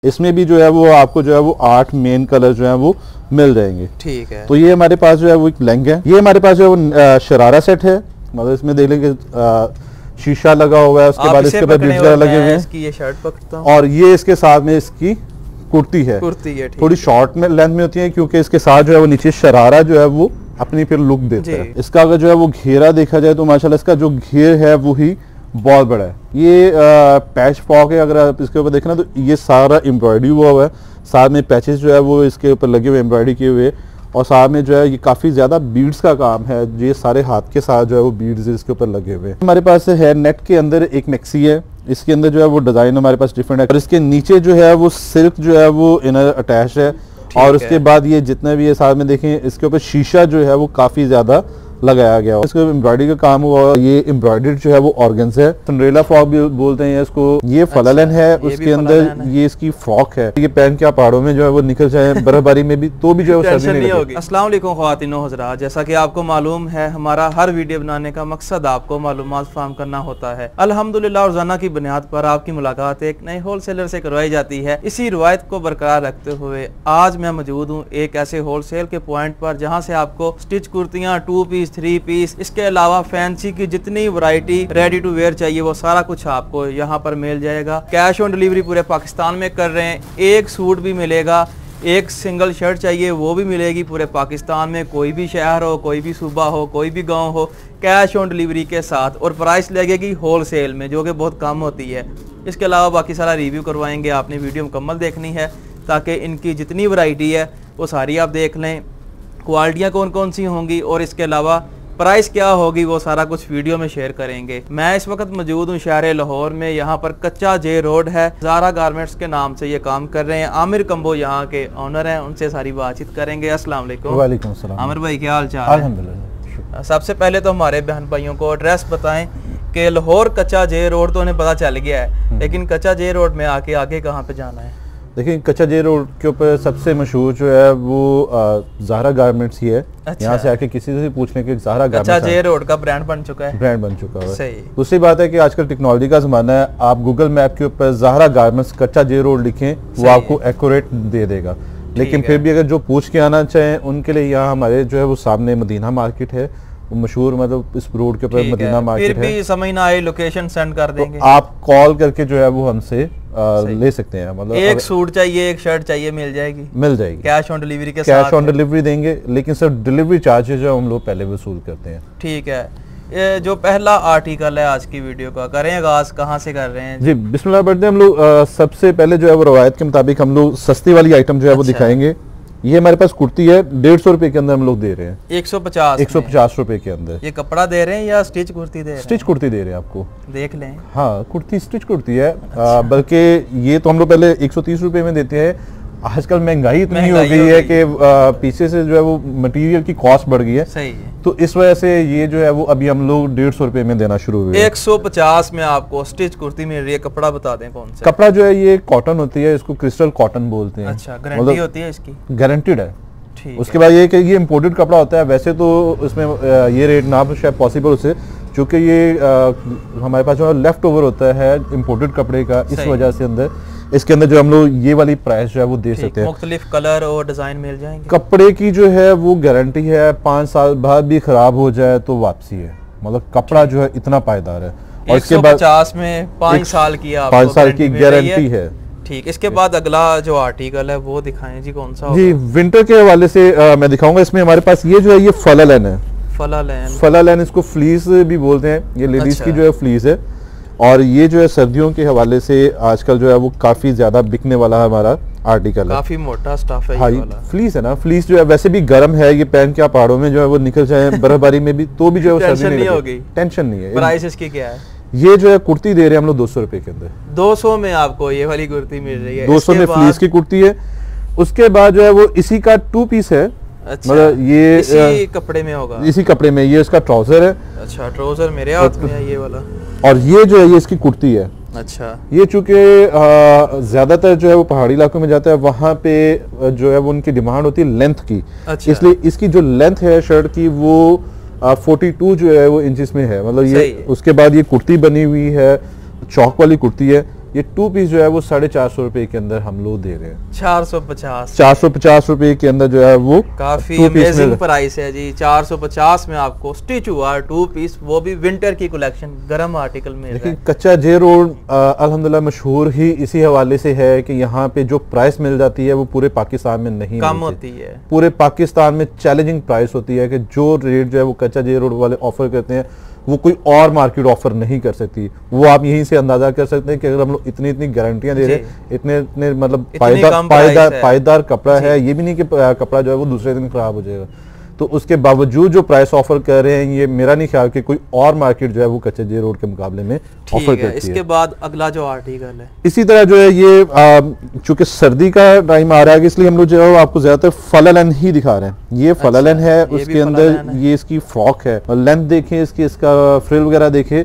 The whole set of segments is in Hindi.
इसमें भी जो है वो आपको जो है वो 8 मेन कलर जो है वो मिल जाएंगे। ठीक है। तो ये हमारे पास जो है वो एक लहंगा है। ये हमारे पास जो है वो शरारा सेट है, मतलब इसमें देख लेंगे शीशा लगा हुआ है, उसके बाद इसके ऊपर बीड्स लगे हुए हैं। इसकी ये शर्ट पकड़ता हूं और ये इसके साथ में इसकी कुर्ती है। थोड़ी शॉर्ट में लेंथ में होती है क्योंकि इसके साथ जो है वो नीचे शरारा जो है वो अपनी फिर लुक देता है। इसका अगर जो है वो घेरा देखा जाए तो माशाल्लाह इसका जो घेर है वो ही बहुत बड़ा है। ये पैच पॉक है, अगर आप इसके ऊपर देखना तो ये सारा एम्ब्रॉयडरी हुआ है, साथ में पैचेस जो है वो इसके ऊपर लगे हुए एम्ब्रॉयडरी किए हुए, और साथ में जो है ये काफ़ी ज़्यादा बीड्स का काम है, ये सारे हाथ के साथ जो है वो बीड्स इसके ऊपर लगे हुए हैं। हमारे पास है नेट के अंदर एक मैक्सी है, इसके अंदर जो है वो डिज़ाइन हमारे पास डिफरेंट है, और इसके नीचे जो है वो सिल्क जो है वो इनर अटैच है, और उसके बाद ये जितने भी ये साथ में देखें इसके ऊपर शीशा जो है वो काफ़ी ज़्यादा लगाया गया। इसको एम्ब्रॉयडरी का काम हुआ, ये एम्ब्रॉयडरी जो है वो ऑर्गन्स है, सिंड्रेला फ्रॉक भी बोलते हैं इसको। ये फलालन है, उसके अंदर ये इसकी फ्रॉक है, ये पहन के आप पहाड़ों में जो है वो निकल जाए बर्फबारी में भी तो भी जो है सर्दी नहीं होगी। अस्सलाम वालेकुम ख्वातीनो हज़रात, जैसा कि आपको मालूम है हमारा हर वीडियो बनाने का मकसद आपको मालूमात फराहम करना होता है। अल्हम्दुलिल्लाह रोजाना की बुनियाद पर आपकी मुलाकात एक नए होलसेलर से करवाई जाती है। इसी रवायत को बरकरार रखते हुए आज मैं मौजूद हूँ एक ऐसे होलसेल के पॉइंट पर जहाँ से आपको स्टिच कुर्तियाँ, 2 पीस 3 पीस, इसके अलावा फैंसी की जितनी वैरायटी रेडी टू वेयर चाहिए वो सारा कुछ आपको यहाँ पर मिल जाएगा। कैश ऑन डिलीवरी पूरे पाकिस्तान में कर रहे हैं। एक सूट भी मिलेगा, एक सिंगल शर्ट चाहिए वो भी मिलेगी पूरे पाकिस्तान में, कोई भी शहर हो, कोई भी सूबा हो, कोई भी गांव हो, कैश ऑन डिलीवरी के साथ, और प्राइस लगेगी होलसेल में जो कि बहुत कम होती है। इसके अलावा बाकी सारा रिव्यू करवाएंगे, आपने वीडियो मुकम्मल देखनी है ताकि इनकी जितनी वैरायटी है वो सारी आप देख लें, क्वालिटियाँ कौन कौन सी होंगी और इसके अलावा प्राइस क्या होगी वो सारा कुछ वीडियो में शेयर करेंगे। मैं इस वक्त मौजूद हूँ शहर लाहौर में, यहाँ पर कच्चा जे रोड है, ज़ारा गारमेंट्स के नाम से ये काम कर रहे हैं। आमिर कंबो यहाँ के ऑनर हैं, उनसे सारी बातचीत करेंगे। अस्सलाम वालेकुम। वालेकुम सलाम। आमिर भाई क्या हाल चाल? अल्हम्दुलिल्लाह। सबसे पहले तो हमारे बहन भाइयों को एड्रेस बताएं कि लाहौर कच्चा जे रोड तो उन्हें पता चल गया है, लेकिन कच्चा जे रोड में आके आगे कहाँ पे जाना है? देखिए कच्चा जे रोड के ऊपर सबसे मशहूर जो है वो ज़ारा गारमेंट्स ही है। अच्छा। यहाँ से आके किसी से पूछने के ज़ारा गारमेंट्स, कच्चा जे रोड का ब्रांड बन चुका है, ब्रांड बन चुका है। सही। दूसरी बात है कि आजकल टेक्नोलॉजी का ज़माना है, आप गूगल मैप के ऊपर ज़ारा गारमेंट्स कच्चा जे रोड लिखें वो आपको एक्यूरेट दे देगा। लेकिन फिर भी अगर जो पूछ के आना चाहें उनके लिए यहाँ हमारे जो है वो सामने मदीना मार्केट है, मशहूर, मतलब इस रोड के ऊपर मदीना मार्केट है। फिर भी समझ ना आए लोकेशन सेंड कर देंगे, तो आप कॉल करके जो है वो हमसे ले सकते हैं। मतलब एक सूट चाहिए, एक शर्ट चाहिए, मिल जाएगी? मिल जाएगी। कैश ऑन डिलीवरी के साथ? कैश ऑन डिलीवरी देंगे, लेकिन सर डिलीवरी चार्जेस जो हम लोग पहले वसूल करते हैं। ठीक है। ये जो पहला आर्टिकल है आज की वीडियो का, करें आगाज, कहाँ से कर रहे हैं? जी बिस्मिल्लाह पढ़ते हैं हम लोग। सबसे पहले जो है वो रवायत के मुताबिक हम लोग सस्ती वाली आइटम जो है वो दिखाएंगे। ये हमारे पास कुर्ती है, 150 रुपए के अंदर हम लोग दे रहे हैं। 150 रुपए के अंदर। ये कपड़ा दे रहे हैं या स्टिच कुर्ती दे रहे हैं? स्टिच कुर्ती दे रहे हैं आपको, देख लें। हाँ कुर्ती स्टिच कुर्ती है। अच्छा। बल्कि ये तो हम लोग पहले 130 रुपए में देते हैं। आजकल महंगाई इतनी हो गई है कि पीछे से जो है वो मटेरियल की कॉस्ट बढ़ गई है। सही है। तो इस वजह से ये जो है वो अभी हम लोग 150 रुपए में देना शुरू हुए। 150 में आपको स्टिच कुर्ती मिल रही है। कपड़ा बता दें कौन सा? कपड़ा जो है ये कॉटन होती है, इसको क्रिस्टल कॉटन बोलते हैं। अच्छा, गारंटी होती है इसकी? गारंटीड है। उसके बाद ये कि ये इम्पोर्टेड कपड़ा होता है। वैसे तो इसमें ये रेट ना शायद पॉसिबल उसे, क्योंकि ये हमारे पास जो लेफ्ट ओवर होता है इम्पोर्टेड कपड़े का, इस वजह से अंदर इसके अंदर जो हम लोग ये वाली प्राइस जो है वो दे सकते हैं। मुख्तलिफ कलर और डिजाइन मिल जाएंगे। कपड़े की जो है वो गारंटी है, 5 साल बाद भी खराब हो जाए तो वापसी है, मतलब कपड़ा जो है इतना पायदार है। और इसके बाद 150 में 5 साल की 5 साल की गारंटी है। ठीक। इसके बाद अगला जो आर्टिकल है वो दिखाएं जी, कौन सा? जी विंटर के हवाले से मैं दिखाऊंगा। इसमें हमारे पास ये जो है ये फलालन है। फलालन इसको फ्लीस भी बोलते हैं। ये लेडीज की जो है फ्लीस है, और ये जो है सर्दियों के हवाले से आजकल जो है वो काफी ज्यादा बिकने वाला हमारा आर्टिकल है। काफी मोटा स्टफ है। हाँ, ये वाला फ्लीस है ना, फ्लीस जो है वैसे भी गर्म है, ये पहन के आप पहाड़ों में जो है वो निकल जाए बर्फबारी में भी तो भी जो है सर्दी नहीं होगी। टेंशन नहीं है। प्राइस इसकी क्या है? ये जो है कुर्ती दे रहे हैं हम लोग 200 रुपए के अंदर। 200 में आपको ये वाली कुर्ती मिल रही है। 200 में फ्लीस की कुर्ती है। उसके बाद जो है वो इसी का 2 पीस है। अच्छा, मतलब ये इसी कपड़े में होगा? इसी कपड़े में। ये इसका ट्राउजर है। अच्छा, ट्राउजर मेरे हाथ में है ये वाला। और ये जो है ये इसकी कुर्ती है। अच्छा। ये चूंकि ज्यादातर जो है वो पहाड़ी इलाकों में जाता है, वहाँ पे जो है वो उनकी डिमांड होती है लेंथ की। अच्छा। इसलिए इसकी जो लेंथ है शर्ट की वो 42 जो है वो इंचेस में है, मतलब ये। उसके बाद ये कुर्ती बनी हुई है, चौक वाली कुर्ती है। ये 2 पीस जो है वो 450 रुपए के अंदर हम लोग दे रहे हैं। 450 रुपए के अंदर जो है वो काफी अमेजिंग प्राइस है जी। 450 में आपको स्टिच हुआ 2 पीस, वो भी विंटर की कलेक्शन, गर्म आर्टिकल में। देखिए कच्चा जे रोड अल्हम्दुलिल्लाह मशहूर ही इसी हवाले से है कि यहाँ पे जो प्राइस मिल जाती है वो पूरे पाकिस्तान में नहीं कम होती है। पूरे पाकिस्तान में चैलेंजिंग प्राइस होती है कि जो रेट जो है वो कच्चा जे रोड वाले ऑफर करते हैं वो कोई और मार्केट ऑफर नहीं कर सकती। वो आप यहीं से अंदाजा कर सकते हैं कि अगर हम लोग इतनी इतनी गारंटियां दे रहे हैं, इतने इतने मतलब पायदार कपड़ा है, ये भी नहीं कि कपड़ा जो है वो दूसरे दिन खराब हो जाएगा, तो उसके बावजूद जो प्राइस ऑफर कर रहे हैं, ये मेरा नहीं ख्याल कि कोई और मार्केट जो है वो कच्चे जे रोड के मुकाबले में ऑफर करती है। इसके बाद अगला जो आर्टिकल है, इसी तरह जो है ये चूंकि सर्दी का टाइम आ रहा है इसलिए हम लोग जो है आपको ज्यादातर फलालन ही दिखा रहे हैं। ये फलालन है, उसके अंदर ये इसकी फ्रॉक है, लेंथ देखें इसकी, इसका फ्रिल वगैरह देखें,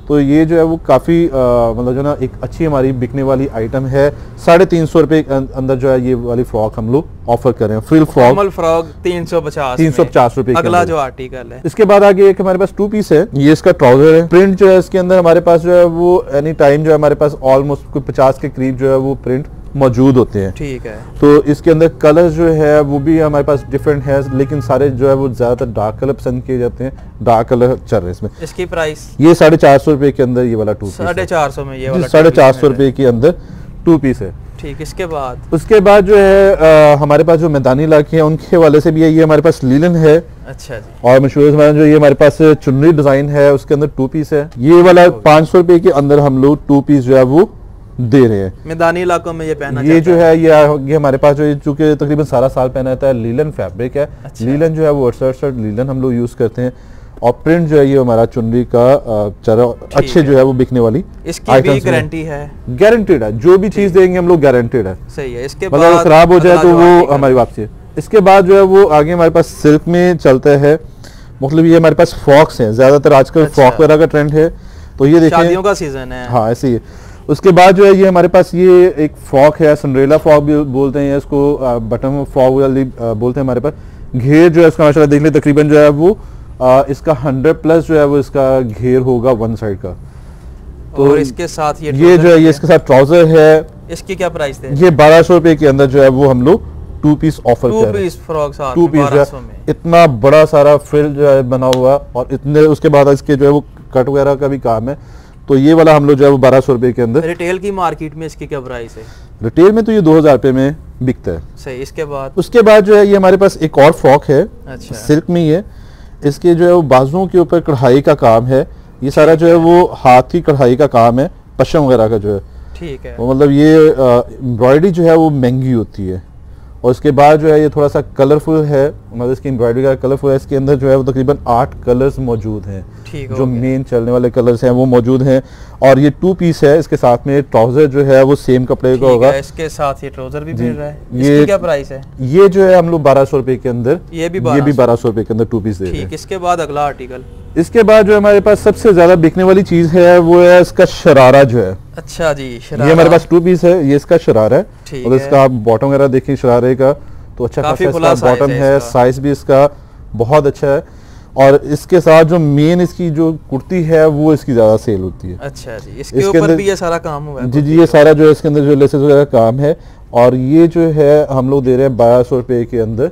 तो ये जो है वो काफ़ी मतलब जो ना एक अच्छी हमारी बिकने वाली आइटम है। 350 रुपए के अंदर जो है ये वाली फ्रॉक हम लोग ऑफर कर रहे हैं। फ्रिल फ्रॉक 350 रुपए। अगला जो आर्टिकल है, इसके बाद आगे एक हमारे पास 2 पीस है, ये इसका ट्राउजर है। प्रिंट जो है इसके अंदर हमारे पास जो है वो एनी टाइम जो है हमारे पास ऑलमोस्ट 50 के करीब जो है वो प्रिंट मौजूद होते हैं। ठीक है। तो इसके अंदर कलर जो है वो भी हमारे पास डिफरेंट है, लेकिन सारे जो है वो ज्यादातर डार्क कलर पसंद किए जाते हैं, डार्क कलर चल रहे हैं इसमें। इसकी प्राइस ये 450 रुपए के अंदर ये वाला 2 पीस, 450 में ये वाला 450 रुपए के अंदर 2 पीस है। ठीक। इसके बाद उसके बाद जो है हमारे पास जो मैदानी इलाके हैं उनके हवाले से भी है, ये हमारे पास लीलन है। अच्छा जी। और मशहूर जो ये हमारे पास चुनरी डिजाइन है उसके अंदर 2 पीस है। ये वाला 500 रुपए के अंदर हम लोग 2 पीस जो है वो दे रहे हैं। मैदानी इलाकों में ये पहना ये जो है ये हमारे पास जो चूंकि तकरीबन सारा साल पहना जाता है, लीलन फैब्रिक है। अच्छा। लीलन जो है वो 68 लीलन हम लोग यूज करते हैं, और प्रिंट जो है ये हमारा चुनरी का अच्छे जो है वो बिकने वाली इसकी भी गारंटी है, गारंटेड है। जो भी चीज देंगे हम लोग गारंटेड है। सही है। इसके मतलब बाद खराब हो जाए तो वो हमारी वापसी है। इसके बाद जो है वो आगे हमारे पास सिल्क में चलता है, मतलब ये हमारे पास फ्रॉक्स हैं, ज्यादातर आजकल फ्रॉक वगैरह का ट्रेंड है, तो ये देखिए शादियों का सीजन है। हाँ ऐसे ही। उसके बाद जो है ये हमारे पास ये एक फ्रॉक है, सिंड्रेला फ्रॉक भी बोलते हैं इसको, बटन फ्रॉक वाली बोलते हैं हमारे पास। घेर जो है इसका माशाल्लाह देख ले, तकरीबन जो है वो इसका 100+ जो है वो इसका घेर होगा वन साइड का। तो और इसके साथ ये जो है ये इसके साथ ट्राउजर है। इसकी क्या प्राइस है? ये 1200 रुपए के अंदर जो है वो हम लोग 2 पीस ऑफर कर रहे हैं। 2 पीस फ्रॉक साथ 2 पीस जो है इतना बड़ा सारा फ्रिल जो है बना हुआ, और इतने उसके बाद इसके जो है वो कट वगैरह का भी काम है, तो ये वाला हम लोग जो है वो 1200 रुपए के अंदर। रिटेल की मार्केट में इसकी क्या प्राइस है? रिटेल में तो ये 2000 रुपए में बिकता है। सही। इसके बाद उसके बाद जो है ये हमारे पास एक और फ्रॉक है। अच्छा। सिल्क में ही है, इसके जो है वो बाजुओं के ऊपर कढ़ाई का काम है, ये सारा जो है वो हाथ की कढ़ाई का काम है, पश्चिम वगैरह का जो है। ठीक है। वो मतलब ये एम्ब्रॉयडरी जो है वो महंगी होती है, और उसके बाद जो है ये थोड़ा सा कलरफुल है, मतलब इसकी एम्ब्रॉयडरी का कलरफुल है। इसके अंदर जो है वो तकरीबन 8 कलर्स मौजूद हैं, जो मेन चलने वाले कलर्स हैं वो मौजूद हैं। और ये 2 पीस है, इसके साथ में ट्राउजर जो है वो सेम कपड़े का होगा। इसके साथ ये ट्राउजर भी मिल रहा है। इसकी क्या प्राइस है? ये जो है हम लोग 1200 रुपए के अंदर, ये भी 1200 रुपए के अंदर 2 पीस दे रहे हैं। इसके बाद अगला आर्टिकल, इसके बाद जो हमारे पास सबसे ज्यादा बिकने वाली चीज है वो है इसका शरारा जो है। अच्छा जी। शरारा ये हमारे पास 2 पीस है, ये इसका शरारा है, और इसका आप बॉटम वगैरह देखिए शरारे का, तो अच्छा खासा इसका बॉटम है, साइज भी इसका बहुत अच्छा है। और इसके साथ जो मेन इसकी जो कुर्ती है वो इसकी ज्यादा सेल होती है। अच्छा जी। इसके ऊपर भी ये सारा काम हुआ है? जी ये सारा जो है इसके अंदर जो लेसेस वगैरह काम है, और ये जो है हम लोग दे रहे हैं 1200 रुपए के अंदर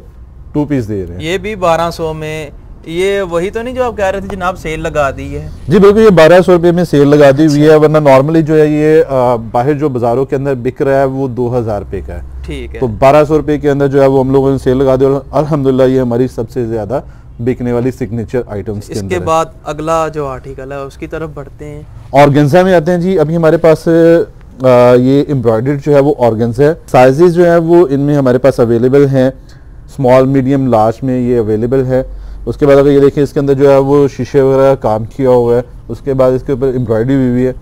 2 पीस दे रहे हैं। ये भी 1200 में, ये वही तो नहीं जो आप कह रहे थे जनाब सेल लगा दी है? जी बिल्कुल, ये 1200 रुपए में सेल लगा दी हुई है, वरना नॉर्मली जो है ये बाहर जो बाजारों के अंदर बिक रहा है वो 2000 रुपए का है। ठीक है। तो 1200 रुपए के अंदर जो है वो हम लोगों ने सेल लगा दी, और अल्हम्दुलिल्लाह ये हमारी सबसे ज्यादा बिकने वाली सिग्नेचर आइटम्स के अंदर। इसके बाद अगला जो आर्टिकल है उसकी तरफ बढ़ते हैं। ऑर्गेन्जा में आते हैं जी। अभी हमारे पास ये एम्ब्रॉयडर्ड जो है वो ऑर्गेन्जा है। साइजेस जो है वो इनमें हमारे पास अवेलेबल हैं, स्मॉल मीडियम लार्ज में ये अवेलेबल है। उसके बाद अगर ये देखिए इसके अंदर जो है वो शीशे वगैरह काम किया हुआ है, उसके बाद इसके ऊपर एम्ब्रॉयडरी भी है।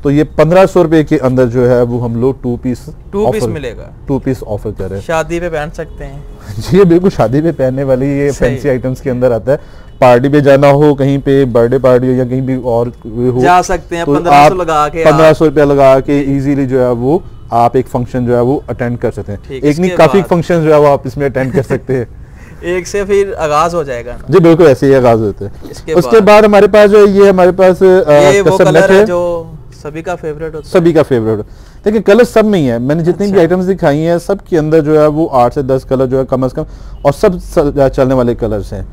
तो ये 1500 रुपए के अंदर जो है वो हम लोग 2 पीस मिलेगा। 2 पीस ऑफर कर रहे हैं। शादी पे पहन सकते हैं जी, बिल्कुल शादी पे पहनने वाली ये फैंसी आइटम्स के अंदर आता है। पार्टी पे जाना हो, कहीं पे बर्थडे पार्टी हो या कहीं भी और हो, जा सकते हैं। तो 1500 लगा के 1500 रुपया लगा के इजीली जो है वो आप एक फंक्शन जो है वो अटेंड कर सकते हैं। एक नहीं काफी फंक्शन जो है वो आप इसमें अटेंड कर सकते हैं। एक से फिर आगाज हो जाएगा ना? जी बिल्कुल ऐसे ही आगाज होते हैं। उसके बाद हमारे पास जो ये हमारे पास ये वो कलर है जो सभी का फेवरेट होता है। सभी का फेवरेट। देखिए कलर सब में ही है, मैंने जितनी भी आइटम्स दिखाई हैं सब के अंदर जो है वो 8 से 10 कलर जो है कम से कम, और सब चलने वाले कलर्स हैं।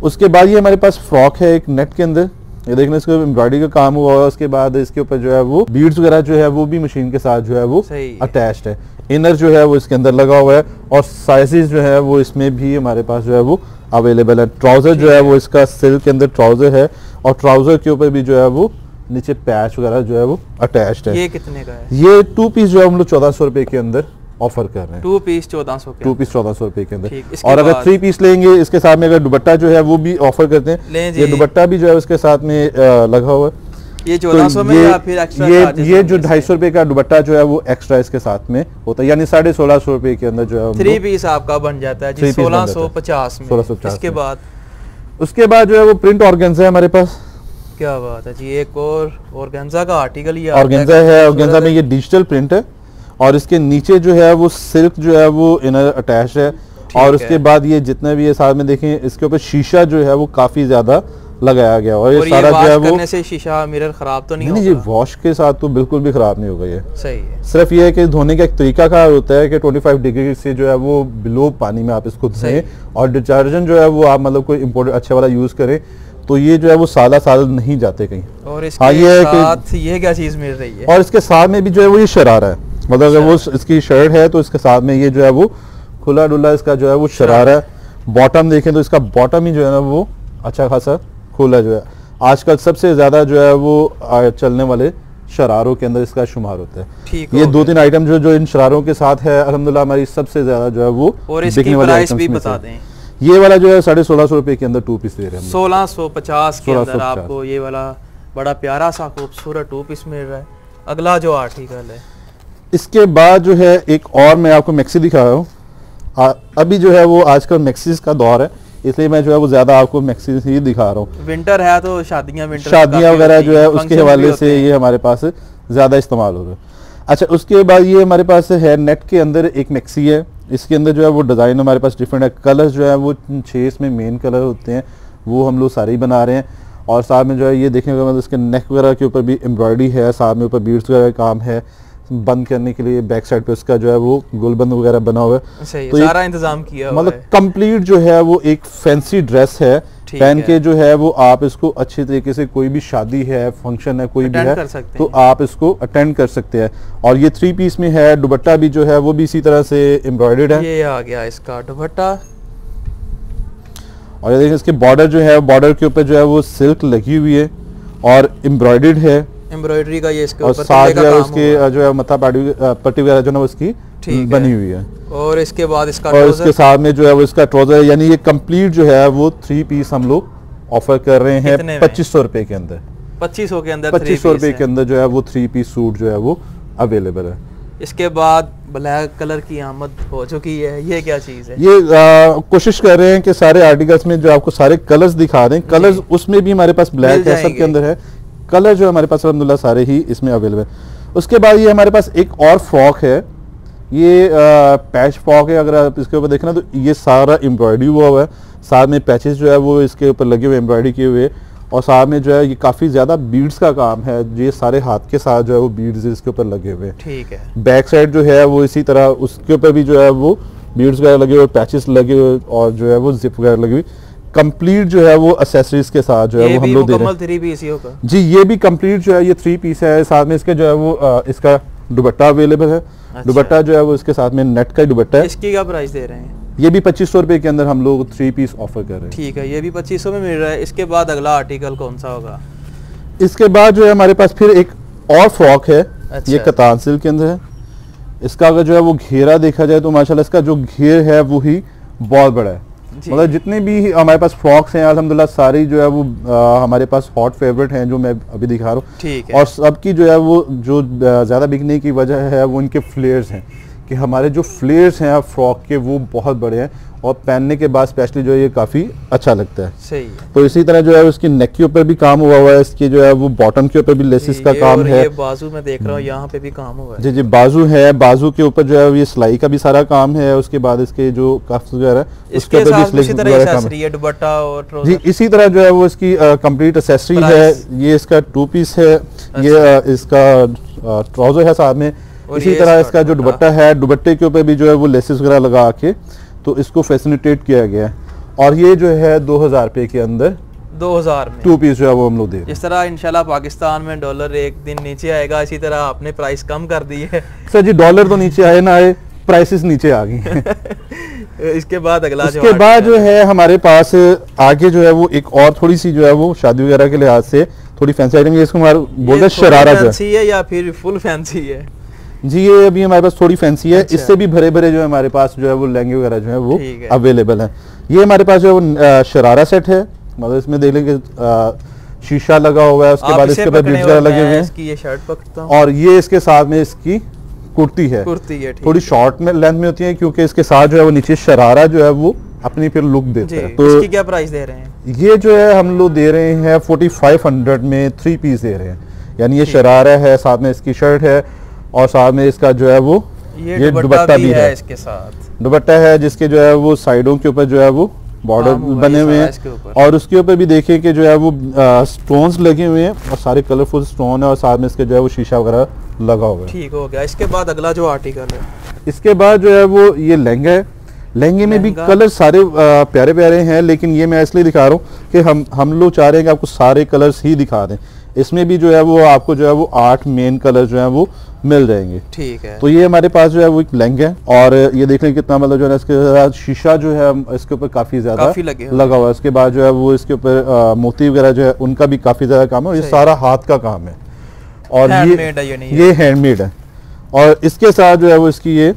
उसके बाद ये हमारे पास फ्रॉक है एक नेट के अंदर, ये देखना इसको एम्ब्रॉयडरी का काम हुआ है। उसके बाद इसके ऊपर जो है वो बीड्स वगैरह जो है वो भी मशीन के साथ जो है वो अटैच्ड है। इनर जो है वो इसके अंदर लगा हुआ है, और साइजेस जो है वो इसमें भी हमारे पास जो है वो अवेलेबल है। ट्राउजर जो है वो इसका सिल्क के अंदर ट्राउजर है, और ट्राउजर के ऊपर भी जो है वो नीचे पैच वगैरह जो है वो अटैच्ड है। ये कितने का है? ये 2 पीस जो है हम लोग 1400 रुपए के अंदर ऑफर कर रहे हैं। 2 पीस 1400 के, 2 पीस 1400 रुपए के अंदर। और अगर 3 पीस लेंगे इसके साथ में, अगर दुपट्टा जो है वो भी ऑफर करते हैं, ये दुपट्टा भी जो है उसके साथ में लगा हुआ है। ये 1400 में या फिर एक्स्ट्रा ये जो 250 रुपए का दुपट्टा जो है वो एक्स्ट्रा इसके साथ में होता है, यानी 1650 रुपए के अंदर जो है 3 पीस आपका बन जाता है 1650 में। 1650 उसके बाद जो है वो प्रिंट ऑर्गेन्जा है हमारे पास। क्या बात है जी, एक और ऑर्गेन्जा का आर्टिकल ये ऑर्गेन्जा है। ऑर्गेन्जा में ये डिजिटल प्रिंट है, और इसके नीचे जो है वो सिल्क जो है वो इनर अटैच है। और उसके बाद ये जितने भी ये साथ में देखें, इसके ऊपर शीशा जो है वो काफी ज्यादा लगाया गया, और ये सारा जो है वो करने से शीशा मिरर खराब तो नहीं होगा? ये वॉश के साथ तो बिल्कुल भी खराब नहीं होगा। ये सही है। सिर्फ ये है कि धोने का एक तरीका कार होता है कि 25 डिग्री से जो है वो बिलो पानी में आप इसको धोएं, और डिटर्जेंट जो है वो आप मतलब कोई इम्पोर्टेड अच्छा वाला यूज करें, तो ये जो है वो साल नहीं जाते कहीं। और इसके साथ ये क्या चीज मिल रही है? और इसके साथ में भी जो है वो ये शरारा है, मतलब अगर वो इसकी शर्ट है तो इसके साथ में ये जो है वो खुला डुला इसका जो है वो शरारा है। बॉटम देखें तो इसका बॉटम ही जो है ना वो अच्छा खासा खुला जो है। आजकल सबसे ज्यादा जो है वो चलने वाले शरारों के अंदर इसका शुमार होता है। ये 2-3 आइटम जो इन शरारों के साथ है अल्हम्दुलिल्लाह हमारी सबसे ज्यादा जो है वो बिकने वाले आइटम्स भी बता दें। ये वाला जो है 1650 रुपए के अंदर 2 पीस दे रहे हैं। 1650 के अंदर आपको ये वाला बड़ा प्यारा सा खूबसूरत 2 पीस मिल रहा है। अगला जो आर्टिकल है, इसके बाद जो है एक और मैं आपको मैक्सी दिखा रहा हूँ। अभी जो है वो आजकल मैक्सीज का दौर है, इसलिए मैं जो है वो ज्यादा आपको मैक्सी ही दिखा रहा हूँ। विंटर है तो शादियां वगैरह जो है उसके हवाले से ये हमारे पास ज्यादा इस्तेमाल हो रहा है। अच्छा, उसके बाद ये हमारे पास है नेट के अंदर एक मैक्सी है। इसके अंदर जो है वो डिजाइन हमारे पास डिफरेंट है। कलर जो है वो 6 इसमें मेन कलर होते हैं, वो हम लोग सारे ही बना रहे हैं। और साथ में जो है ये देखने को मतलब इसके नेक वगैरह के ऊपर भी एम्ब्रॉयडरी है, साथ में ऊपर बीड्स वगैरह का काम है। बंद करने के लिए बैक साइड पे उसका जो है वो गुलबंद वगैरह बना हुआ है, तो सारा इंतजाम किया हुआ मतलब कंप्लीट जो है वो एक फैंसी ड्रेस है। पहन के जो है वो आप इसको अच्छे तरीके से, कोई भी शादी है, फंक्शन है, कोई भी है तो आप इसको अटेंड कर सकते हैं। और ये 3 पीस में है। दुपट्टा भी जो है वो भी इसी तरह से एम्ब्रॉयडर्ड है। ये आ गया इसका दुपट्टा, और ये देखिए इसके बॉर्डर जो है, बॉर्डर के ऊपर जो है वो सिल्क लगी हुई है और एम्ब्रॉयडर्ड है। एम्ब्रॉयडरी का ये इसके ऊपर और साथ जो है उसके जो है मथा पट्टी वगैरह जो है उसकी बनी हुई है। और इसके बाद इसका और इसके साथ में जो है वो इसका ट्राउजर है। यानी ये कंप्लीट जो है वो 3 पीस हम लोग ऑफर कर रहे हैं 2500 रुपए के अंदर। 2500 के अंदर 2500 रुपए के अंदर जो है वो 3 पीस सूट जो है वो अवेलेबल है। इसके बाद ब्लैक कलर की आमद हो चुकी है। ये क्या चीज है? ये कोशिश कर रहे हैं कि सारे आर्टिकल्स में जो आपको सारे कलर्स दिखा दें। कलर्स उसमें भी हमारे पास ब्लैक है, सबके अंदर है कलर जो हमारे पास अल्हम्दुलिल्लाह सारे ही इसमें अवेलेबल। उसके बाद ये हमारे पास एक और फ्रॉक है, ये पैच फ्रॉक है। अगर आप इसके ऊपर देखना तो ये सारा एम्ब्रॉयडरी हुआ है, साथ में पैचेस जो है वो इसके ऊपर लगे हुए एम्ब्रॉयडरी किए हुए, और साथ में जो है ये काफ़ी ज़्यादा बीड्स का काम है। ये सारे हाथ के साथ जो है वो बीड्स इसके ऊपर लगे हुए। ठीक है। बैक साइड जो है वो इसी तरह उसके ऊपर भी जो है वो बीड्स वगैरह लगे हुए, पैचेस लगे हुए, और जो है वो जिप वगैरह लगी हुई। कंप्लीट जो है वो एक्सेसरीज के साथ जो है वो हम लोग दे रहे हैं। 3 पीस ही होगा जी। ये भी कंप्लीट जो है ये 3 पीस है। साथ में इसके जो है वो इसका दुपट्टा अवेलेबल है। अच्छा। दुपट्टा जो है वो इसके साथ में नेट का दुपट्टा है। इसकी क्या प्राइस दे रहे हैं? ये भी 2500 रुपए के अंदर हम लोग 3 पीस ऑफर कर रहे हैं। ठीक है, ये भी 2500 में मिल रहा है। इसके बाद अगला आर्टिकल कौन सा होगा? इसके बाद जो है हमारे पास फिर एक और फ्रॉक है। अच्छा। ये कतान सिल्क के अंदर है। इसका अगर जो है वो घेरा देखा जाए तो माशाल्लाह इसका जो घेर है वो ही बहुत बड़ा है। मतलब जितने भी हमारे पास फ्रॉक्स हैं अल्हम्दुलिल्लाह सारी जो है वो हमारे पास हॉट फेवरेट हैं जो मैं अभी दिखा रहा हूँ। ठीक है। और सबकी जो है वो जो ज़्यादा बिकने की वजह है वो इनके फ्लेयर्स हैं। कि हमारे जो फ्लेयर्स हैं फ्रॉक के वो बहुत बड़े हैं और पहनने के बाद स्पेशली जो है ये काफ़ी अच्छा लगता है। सही है। तो इसी तरह जो है उसकी नेक के ऊपर भी काम हुआ है, इसकी जो है वो बॉटम के ऊपर भी लेसिस का काम है। ये बाजू में देख रहा हूँ यहाँ पे भी काम हुआ है। जी जी, बाजू है, बाजू के ऊपर जो है ये सिलाई का भी सारा काम है। उसके बाद इसके जो कफ्स वगैरह उसके ऊपर भी सिलाई वगैरह काम है। दुपट्टा और जी इसी तरह जो है वो इसकी कंप्लीट एक्सेसरी है। ये इसका 2 पीस है, ये इसका ट्राउजर है साथ में। इसी तरह इसका जो दुपट्टा है, दुपट्टे के ऊपर भी जो है वो लेसेस वगैरह लगा के तो इसको फैसिलिटेट किया गया है। और ये जो है 2000 रुपए के अंदर 2000 में 2 पीस जो है वो हम लोग दे। इस तरह इंशाल्लाह पाकिस्तान में डॉलर एक दिन नीचे आएगा, इसी तरह आपने प्राइस कम कर दी है। सर जी डॉलर तो नीचे आए ना आए, प्राइसेस नीचे आ गई। इसके बाद अगला इसके बाद जो है हमारे पास आगे जो है वो एक और थोड़ी सी जो है वो शादी वगैरह के लिहाज से थोड़ी फैंसी आइटम, इसको हमारे बोलते हैं शरारा जो है या फिर फुल फैंसी है। जी ये अभी हमारे पास थोड़ी फैंसी है। अच्छा। इससे भी भरे भरे जो है हमारे पास जो है वो लहंगे वगैरह जो है वो अवेलेबल है। ये हमारे पास जो है वो शरारा सेट है, मतलब इसमें देख लेंगे शीशा लगा हुआ है, उसके बाद इसके ऊपर बीड्स वगैरह लगे हुए हैं। ये शर्ट पकड़ता हूं और ये इसके साथ में इसकी कुर्ती है, थोड़ी शॉर्ट में लेंथ में होती है क्योंकि इसके साथ जो है वो नीचे शरारा जो है वो अपनी फिर लुक देता है। तो इसकी क्या प्राइस दे रहे हैं? ये जो है हम लोग दे रहे हैं 4500 में 3 पीस दे रहे हैं। यानी ये शरारा है, साथ में इसकी शर्ट है और साथ में इसका जो है वो ये दुपट्टा भी है। इसके साथ दुपट्टा है जिसके जो है वो साइडों के ऊपर जो है वो बॉर्डर बने हुए हैं और उसके ऊपर भी देखिए कि जो है वो स्टोन्स लगे हुए हैं और सारे कलरफुल स्टोन है और साथ में इसके जो है वो शीशा वगैरह लगा हुआ है। ठीक हो गया। इसके बाद अगला जो आर्टिकल है, इसके बाद जो है वो ये लहंगा है। लहंगे में भी कलर सारे प्यारे प्यारे हैं, लेकिन ये मैं इसलिए दिखा रहा हूँ कि हम लोग चाह रहे हैं कि आपको सारे कलर्स ही दिखा दें। इसमें भी जो है वो आपको जो है वो 8 मेन कलर जो है वो मिल जाएंगे। ठीक है। तो ये हमारे पास जो है वो एक लहंगा है और ये देख लें कितना मतलब जो है इसके साथ शीशा जो है इसके ऊपर काफी ज्यादा लगा हुआ है। उसके बाद जो है वो इसके ऊपर मोती वगैरह जो है उनका भी काफी ज्यादा काम है और ये सारा हाथ का काम है और ये हैंडमेड है। और इसके साथ जो है वो इसकी ये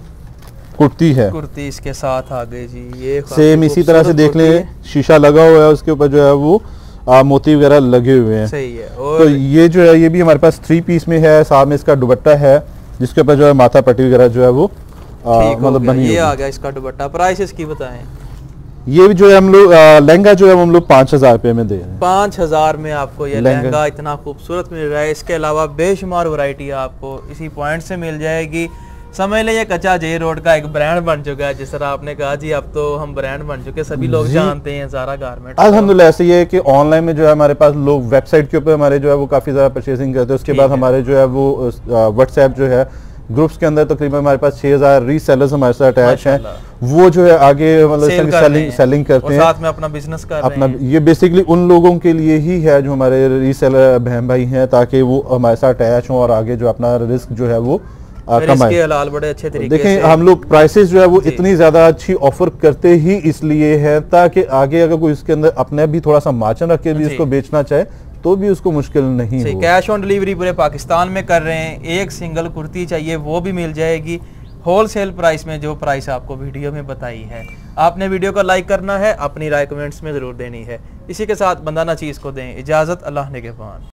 कुर्ती है, कुर्ती इसके साथ आ गई जी। ये सेम इसी तरह से देख लें, शीशा लगा हुआ है, उसके ऊपर जो है वो मोती वगैरह लगे हुए हैं। सही है। और तो ये जो है ये भी हमारे पास 3 पीस में है। साथ में इसका दुपट्टा है जिसके ऊपर जो है माथा पट्टी वगैरह जो है वो मतलब बनी। ये आ गया इसका दुपट्टा। प्राइस इसकी बताएं? ये भी जो है हम लोग लहंगा जो है हम लोग 5000 रुपए में दे रहे हैं। 5000 में आपको ये लहंगा इतना खूबसूरत मिल रहा है। इसके अलावा बेशुमार वैरायटी आपको इसी पॉइंट से मिल जाएगी। समझ लें ये कच्चा जे रोड का एक ब्रांड बन चुका है। जिस तरह आपने कहा जी अब तो हम ब्रांड बन चुके, सभी लोग जानते हैं ज़ारा गारमेंट। अल्हम्दुलिल्लाह ऐसे ये है कि ऑनलाइन में जो है हमारे पास लोग वेबसाइट के ऊपर हमारे जो है वो काफ़ी ज़्यादा परचेसिंग करते हैं। उसके बाद हमारे जो है वो व्हाट्सएप जो है ग्रुप्स के अंदर तकरीबन हमारे पास 6000 रीसेलर्स हमारे साथ अटैच हैं। वो जो है आगे मतलब सेलिंग करते हैं, साथ में अपना बिजनेस कर रहे हैं। ये बेसिकली उन लोगों के लिए ही है जो हमारे रीसेलर बहन भाई हैं, ताकि वो हमारे साथ अटैच हों और आगे जो अपना रिस्क जो है वो इसके हलाल बड़े अच्छे तरीके देखें से। हम लोग प्राइसेस जो है वो इतनी ज्यादा अच्छी ऑफर करते ही इसलिए है ताकि आगे अगर कोई इसके अंदर अपने भी थोड़ा सा मार्जिन रख के भी इसको बेचना चाहे तो भी उसको मुश्किल नहीं हो। कैश ऑन डिलीवरी पूरे पाकिस्तान में कर रहे हैं। एक सिंगल कुर्ती चाहिए वो भी मिल जाएगी होलसेल प्राइस में, जो प्राइस आपको वीडियो में बताई है। आपने वीडियो को लाइक करना है, अपनी राय कमेंट्स में जरूर देनी है। इसी के साथ बंदाना चीज को दें इजाजत। अल्लाह ने के पान।